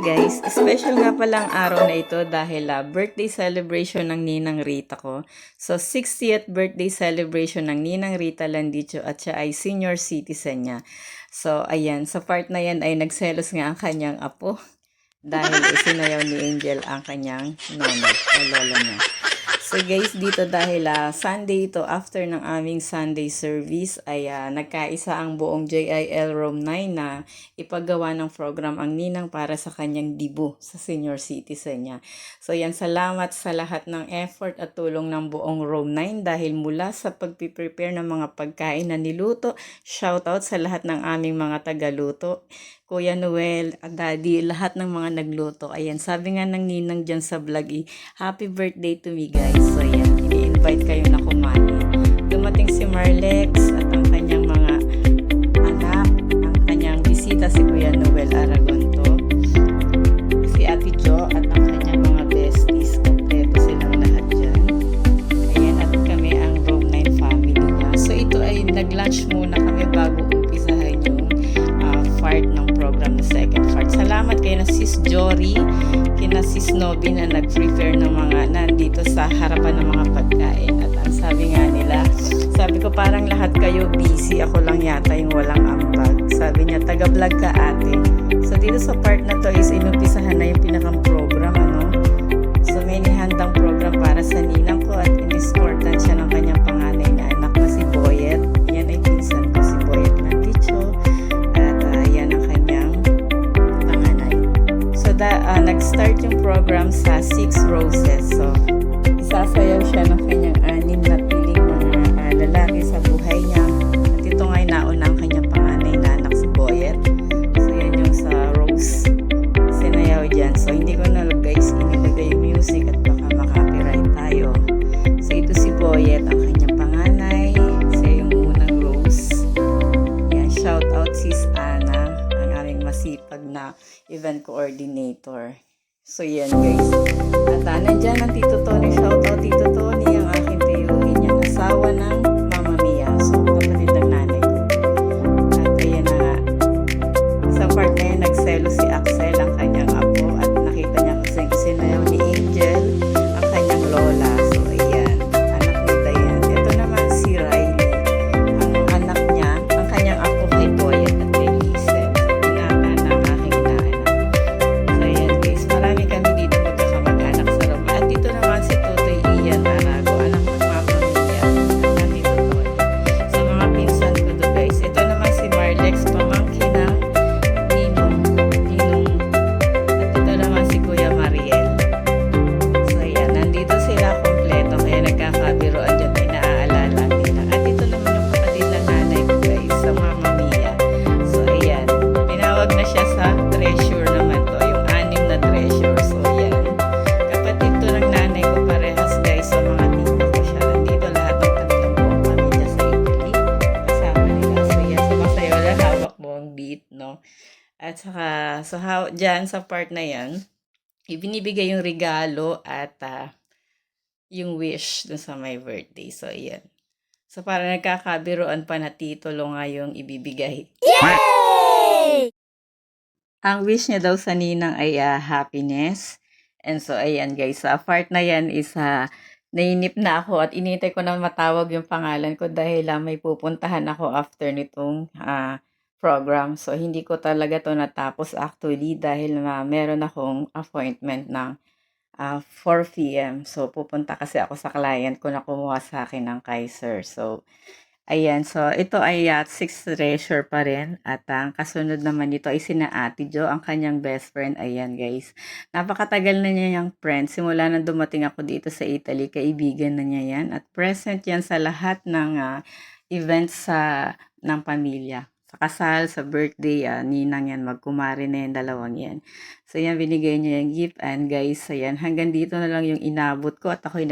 guys, special nga palang araw na ito dahil birthday celebration ng Ninang Rita ko. So 60th birthday celebration ng Ninang Rita Landicho at siya ay senior citizen niya. So ayan, sa part na yan ay nagselos nga ang kanyang apo dahil isinayaw ni Angel ang kanyang nona o lola niya. So guys, dito dahil Sunday ito, after ng aming Sunday service ay nagkaisa ang buong JIL Room 9 na ipagawa ng program ang ninang para sa kanyang dibu sa senior citizen niya. So yan, salamat sa lahat ng effort at tulong ng buong Room 9 dahil mula sa pagpiprepare ng mga pagkain na niluto, shoutout sa lahat ng aming mga tagaluto. Kuya Noel, Daddy, lahat ng mga nagluto. Ayan, sabi nga ng ninang dyan sa vlog, happy birthday to me guys. So ayan, ini-invite kayo na kumain. Dumating si Marlex at ang kanyang mga anak, ang kanyang bisita si Kuya Noel Aragonto, si Ate Jo at ang kanyang mga besties. Kompleto silang lahat dyan. Ayan, at kami ang Room 9 family niya. So ito ay nag-lunch muna kami bago umpisahan yung part ng program na second part. Salamat kay na Sis Jory, kina Sis Nobi na nag-prepare ng mga nandito sa harapan ng mga pagkain. At ang sabi nga nila, sabi ko parang lahat kayo busy, ako lang yata yung walang ambag. Sabi niya, taga-vlog ka ate. So dito sa part na to is inumpisahan na yung pinakang program, ano? So may nihandang program para sa ninang ko at in-escortan siya ng kanyang panganay na anak na si Boyet. Yan ay pinsan ko, si Boyet Landicho. Nag-start yung program sa 6 roses. So, isasayaw siya ng kanyang 6 na piling mga lalaki sa buhay niya. At ito nga'y nauna ang kanyang panganay na anak si Boyet. So, yan yung sa rose. Sinayaw dyan. So, hindi ko na guys inilagay yung music at baka makapiright tayo. So, ito si Boyet, ang kanyang panganay. Siya yung unang rose. Yan, shout out sis Ana, ang aming masipag na event coordinator. So yan guys. At nandyan ang Tito Tony. Shoutout Tito Tony, ang aking tiyuhin niya, asawa ng Mama Mia. So kapatid ng nanay ko. At ayan na nga. Sa part na yan, nagselo si Axel, ang kanyang apo. At nakita niya kasing isinayaw ni Angel, ang kanyang lola. So ayan. Anak ni Dayan. Ito naman si Riley. Ang anak niya, ang kanyang apo kay Boyet at kay Lisa. At saka, so dyan sa part na yan, ibinibigay yung regalo at yung wish dun sa my birthday. So, ayan. So, para nagkakabiruan pa na titulo nga yung ibibigay. Yay! Ang wish niya daw sa ninang ay happiness. And so, ayan guys, sa part na yan is nainip na ako at inintay ko na matawag yung pangalan ko dahil may pupuntahan ako after nitong program. So, hindi ko talaga to natapos actually dahil meron akong appointment ng 4 p.m. So, pupunta kasi ako sa client ko na kumuha sa akin ng Kaiser. So, ayan. So, ito ay 6 treasure pa rin. At ang kasunod naman nito ay sina Ate Jo, ang kanyang best friend. Ayan guys. Napakatagal na niya yung friend. Simula nang dumating ako dito sa Italy, kaibigan na niya yan. At present yan sa lahat ng events ng pamilya. Sa kasal, sa birthday, ninang yan, magkumari na yan, dalawang yan. So yan, binigay niya yung gift. And guys, ayan, hanggang dito na lang yung inabot ko at ako'y